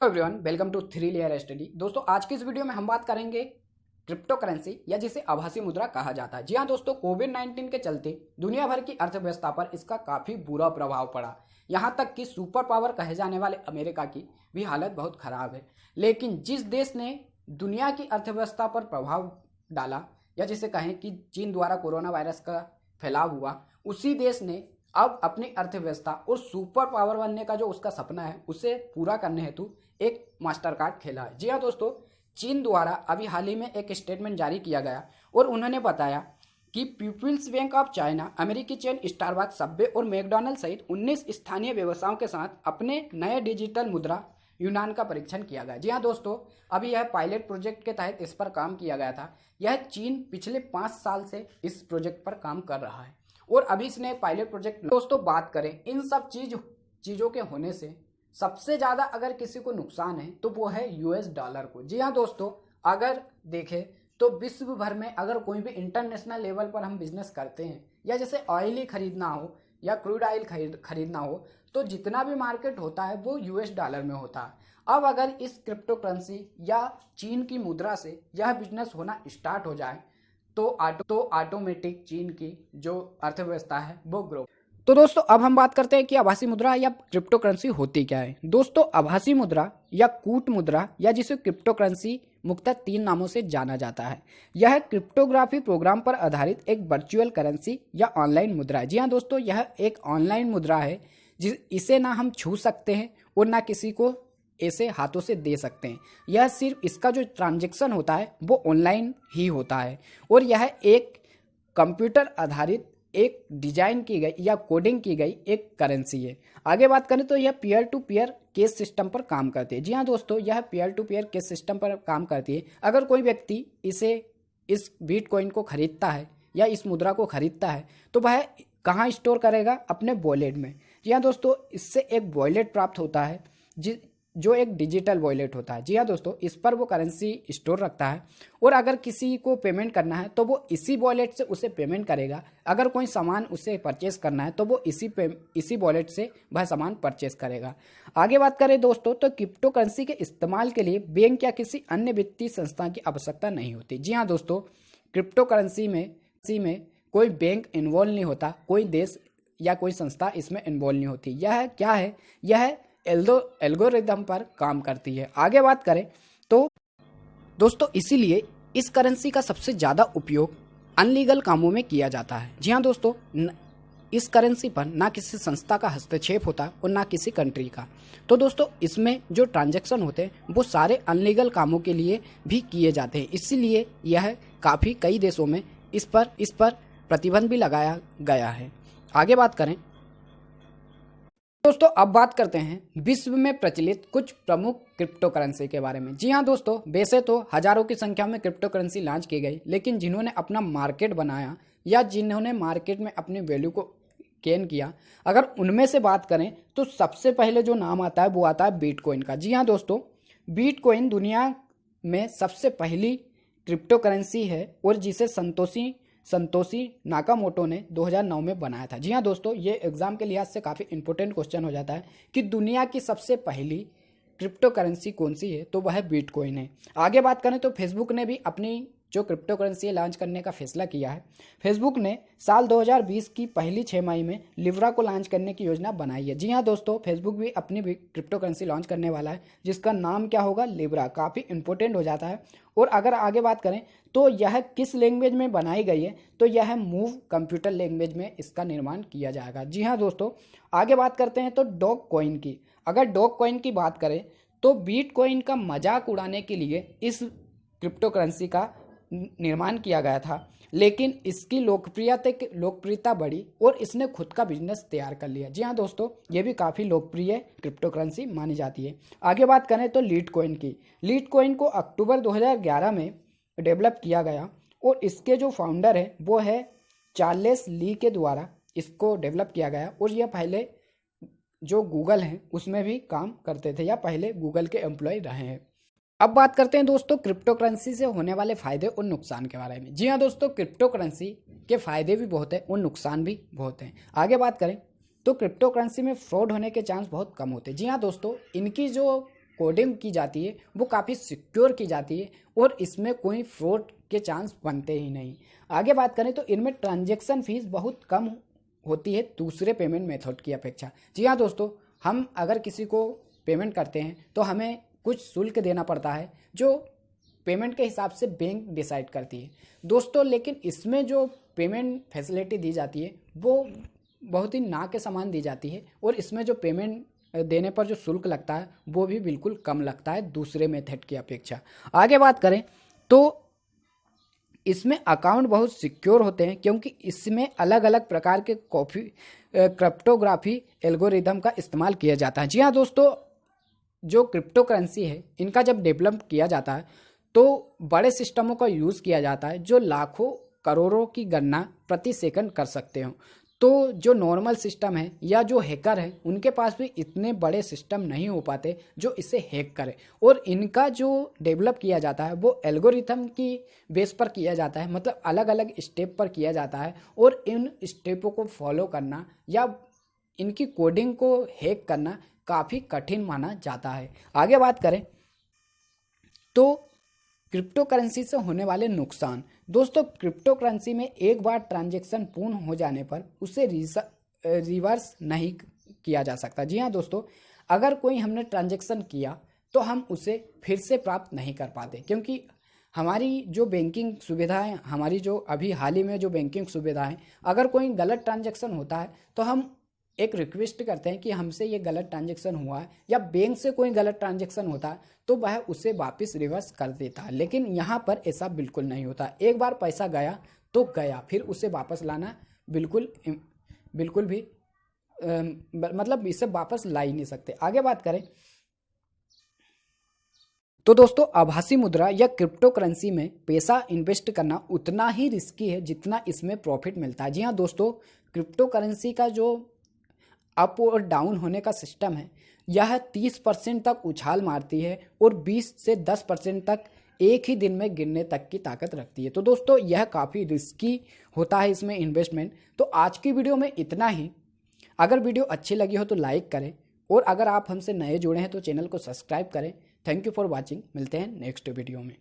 Everyone, welcome to three layer study. दोस्तों, आज की इस वीडियो में हम बात करेंगे क्रिप्टो करेंसी या जिसे आभासी मुद्रा कहा जाता है। जी हाँ दोस्तों, कोविड-19 के चलते दुनिया भर की अर्थव्यवस्था पर इसका काफ़ी बुरा प्रभाव पड़ा। यहाँ तक कि सुपर पावर कहे जाने वाले अमेरिका की भी हालत बहुत खराब है। लेकिन जिस देश ने दुनिया की अर्थव्यवस्था पर प्रभाव डाला, या जिसे कहें कि चीन द्वारा कोरोना वायरस का फैलाव हुआ, उसी देश ने अब अपनी अर्थव्यवस्था और सुपर पावर बनने का जो उसका सपना है उसे पूरा करने हेतु एक मास्टर कार्ड खेला है। जी हाँ दोस्तों, चीन द्वारा अभी हाल ही में एक स्टेटमेंट जारी किया गया और उन्होंने बताया कि पीपल्स बैंक ऑफ चाइना, अमेरिकी चेन स्टारबक्स, सबवे और मैकडॉनल्ड सहित 19 स्थानीय व्यवसायों के साथ अपने नए डिजिटल मुद्रा यूनान का परीक्षण किया गया। जी हाँ दोस्तों, अभी यह पायलट प्रोजेक्ट के तहत इस पर काम किया गया था। यह चीन पिछले 5 साल से इस प्रोजेक्ट पर काम कर रहा है और अभी इसने पायलट प्रोजेक्ट। दोस्तों, बात करें इन सब चीज़ों के होने से सबसे ज़्यादा अगर किसी को नुकसान है तो वो है यूएस डॉलर को। जी हाँ दोस्तों, अगर देखें तो विश्व भर में अगर कोई भी इंटरनेशनल लेवल पर हम बिजनेस करते हैं, या जैसे ऑयल ही खरीदना हो या क्रूड ऑयल खरीदना हो, तो जितना भी मार्केट होता है वो यूएस डॉलर में होता है। अब अगर इस क्रिप्टो करेंसी या चीन की मुद्रा से यह बिजनेस होना स्टार्ट हो जाए तो ऑटोमेटिक चीन की जो अर्थव्यवस्था है वो ग्रो। तो दोस्तों, अब हम बात करते हैं कि आभासी मुद्रा या क्रिप्टो करेंसी होती क्या है। दोस्तों, आभासी मुद्रा या कूट मुद्रा या जिसे क्रिप्टो करेंसी मुख्यतः 3 नामों से जाना जाता है। यह क्रिप्टोग्राफी प्रोग्राम पर आधारित एक वर्चुअल करेंसी या ऑनलाइन मुद्रा है। जी हाँ दोस्तों, यह एक ऑनलाइन मुद्रा है इसे ना हम छू सकते हैं और ना किसी को ऐसे हाथों से दे सकते हैं। यह सिर्फ इसका जो ट्रांजैक्शन होता है वो ऑनलाइन ही होता है और यह एक कंप्यूटर आधारित एक डिजाइन की गई या कोडिंग की गई एक करेंसी है। आगे बात करें तो यह peer to peer case system पर काम करती है। जी हाँ दोस्तों, यह peer to peer case system पर काम करती है। अगर कोई व्यक्ति इस बिटकॉइन को खरीदता है या इस मुद्रा को खरीदता है तो वह कहाँ स्टोर करेगा? अपने वॉलेट में। जी हाँ दोस्तों, इससे एक वॉलेट प्राप्त होता है जो एक डिजिटल वॉलेट होता है। जी हाँ दोस्तों, इस पर वो करेंसी स्टोर रखता है और अगर किसी को पेमेंट करना है तो वो इसी वॉलेट से उसे पेमेंट करेगा। अगर कोई सामान उसे परचेस करना है तो वो इसी वॉलेट से वह सामान परचेस करेगा। आगे बात करें दोस्तों, तो क्रिप्टो करेंसी के इस्तेमाल के लिए बैंक या किसी अन्य वित्तीय संस्था की आवश्यकता नहीं होती। जी हाँ दोस्तों, क्रिप्टो करेंसी में कोई बैंक इन्वॉल्व नहीं होता, कोई देश या कोई संस्था इसमें इन्वॉल्व नहीं होती। यह क्या है? यह एल्गोरिदम पर काम करती है। आगे बात करें तो दोस्तों, इसीलिए इस करेंसी का सबसे ज़्यादा उपयोग अनलीगल कामों में किया जाता है। जी हाँ दोस्तों, इस करेंसी पर ना किसी संस्था का हस्तक्षेप होता और ना किसी कंट्री का। तो दोस्तों, इसमें जो ट्रांजैक्शन होते हैं वो सारे अनलीगल कामों के लिए भी किए जाते हैं। इसीलिए यह काफ़ी कई देशों में इस पर प्रतिबंध भी लगाया गया है। आगे बात करें दोस्तों, अब बात करते हैं विश्व में प्रचलित कुछ प्रमुख क्रिप्टो करेंसी के बारे में। जी हाँ दोस्तों, वैसे तो हजारों की संख्या में क्रिप्टो करेंसी लॉन्च की गई, लेकिन जिन्होंने अपना मार्केट बनाया या जिन्होंने मार्केट में अपनी वैल्यू को गेन किया, अगर उनमें से बात करें तो सबसे पहले जो नाम आता है वो आता है बिटकॉइन का। जी हाँ दोस्तों, बिटकॉइन दुनिया में सबसे पहली क्रिप्टो करेंसी है और जिसे संतोषी नाकामोटो ने 2009 में बनाया था। जी हाँ दोस्तों, ये एग्जाम के लिहाज से काफ़ी इंपॉर्टेंट क्वेश्चन हो जाता है कि दुनिया की सबसे पहली क्रिप्टो करेंसी कौन सी है, तो वह बिटकॉइन है। आगे बात करें तो फेसबुक ने भी अपनी जो क्रिप्टो करेंसी लॉन्च करने का फैसला किया है। फेसबुक ने साल 2020 की पहली 6 मई में लिब्रा को लॉन्च करने की योजना बनाई है। जी हाँ दोस्तों, फेसबुक भी अपनी क्रिप्टो करेंसी लॉन्च करने वाला है जिसका नाम क्या होगा? लिब्रा। काफ़ी इंपॉर्टेंट हो जाता है। और अगर आगे बात करें तो यह किस लैंग्वेज में बनाई गई है, तो यह मूव कंप्यूटर लैंग्वेज में इसका निर्माण किया जाएगा। जी हाँ दोस्तों, आगे बात करते हैं तो डॉग कॉइन की। अगर डॉग कॉइन की बात करें तो बिटकॉइन का मजाक उड़ाने के लिए इस क्रिप्टो करेंसी का निर्माण किया गया था, लेकिन इसकी लोकप्रियता बढ़ी और इसने खुद का बिजनेस तैयार कर लिया। जी हाँ दोस्तों, ये भी काफ़ी लोकप्रिय क्रिप्टो करेंसी मानी जाती है। आगे बात करें तो लीटकॉइन की। लीटकॉइन को अक्टूबर 2011 में डेवलप किया गया और इसके जो फाउंडर है वो है चार्ल्स ली के द्वारा इसको डेवलप किया गया और यह पहले जो गूगल है उसमें भी काम करते थे या पहले गूगल के एम्प्लॉय रहे हैं। अब बात करते हैं दोस्तों क्रिप्टो करेंसी से होने वाले फायदे और नुकसान के बारे में। जी हाँ दोस्तों, क्रिप्टो करेंसी के फायदे भी बहुत हैं और नुकसान भी बहुत हैं। आगे बात करें तो क्रिप्टो करेंसी में फ्रॉड होने के चांस बहुत कम होते हैं। जी हाँ दोस्तों, इनकी जो कोडिंग की जाती है वो काफ़ी सिक्योर की जाती है और इसमें कोई फ्रॉड के चांस बनते ही नहीं। आगे बात करें तो इनमें ट्रांजैक्शन फीस बहुत कम होती है दूसरे पेमेंट मेथड की अपेक्षा। जी हाँ दोस्तों, हम अगर किसी को पेमेंट करते हैं तो हमें कुछ शुल्क देना पड़ता है जो पेमेंट के हिसाब से बैंक डिसाइड करती है दोस्तों। लेकिन इसमें जो पेमेंट फैसिलिटी दी जाती है वो बहुत ही ना के समान दी जाती है और इसमें जो पेमेंट देने पर जो शुल्क लगता है वो भी बिल्कुल कम लगता है दूसरे मेथड की अपेक्षा। आगे बात करें तो इसमें अकाउंट बहुत सिक्योर होते हैं क्योंकि इसमें अलग अलग प्रकार के क्रिप्टोग्राफी एल्गोरिदम का इस्तेमाल किया जाता है। जी हाँ दोस्तों, जो क्रिप्टो करेंसी है इनका जब डेवलप किया जाता है तो बड़े सिस्टमों का यूज़ किया जाता है जो लाखों करोड़ों की गणना प्रति सेकंड कर सकते हो। तो जो नॉर्मल सिस्टम है या जो हैकर है उनके पास भी इतने बड़े सिस्टम नहीं हो पाते जो इसे हैक करे। और इनका जो डेवलप किया जाता है वो एल्गोरिथम की बेस पर किया जाता है, मतलब अलग अलग स्टेप पर किया जाता है और इन स्टेपों को फॉलो करना या इनकी कोडिंग को हैक करना काफ़ी कठिन माना जाता है। आगे बात करें तो क्रिप्टो करेंसी से होने वाले नुकसान। दोस्तों, क्रिप्टो करेंसी में एक बार ट्रांजैक्शन पूर्ण हो जाने पर उसे रिवर्स नहीं किया जा सकता। जी हाँ दोस्तों, अगर कोई हमने ट्रांजैक्शन किया तो हम उसे फिर से प्राप्त नहीं कर पाते क्योंकि हमारी जो बैंकिंग सुविधाएं, हमारी जो अभी हाल ही में जो बैंकिंग सुविधाएं, अगर कोई गलत ट्रांजैक्शन होता है तो हम एक रिक्वेस्ट करते हैं कि हमसे ये गलत ट्रांजैक्शन हुआ है, या बैंक से कोई गलत ट्रांजैक्शन होता है तो वह उसे वापस रिवर्स कर देता है। लेकिन यहाँ पर ऐसा बिल्कुल नहीं होता। एक बार पैसा गया तो गया, फिर उसे वापस लाना बिल्कुल भी मतलब इसे वापस ला ही नहीं सकते। आगे बात करें तो दोस्तों, आभासी मुद्रा या क्रिप्टो करेंसी में पैसा इन्वेस्ट करना उतना ही रिस्की है जितना इसमें प्रॉफिट मिलता है। जी हाँ दोस्तों, क्रिप्टो करेंसी का जो अप और डाउन होने का सिस्टम है यह 30% तक उछाल मारती है और 20 से 10% तक एक ही दिन में गिरने तक की ताकत रखती है। तो दोस्तों, यह काफ़ी रिस्की होता है इसमें इन्वेस्टमेंट। तो आज की वीडियो में इतना ही। अगर वीडियो अच्छी लगी हो तो लाइक करें और अगर आप हमसे नए जुड़े हैं तो चैनल को सब्सक्राइब करें। Thank you for watching. मिलते हैं नेक्स्ट वीडियो में।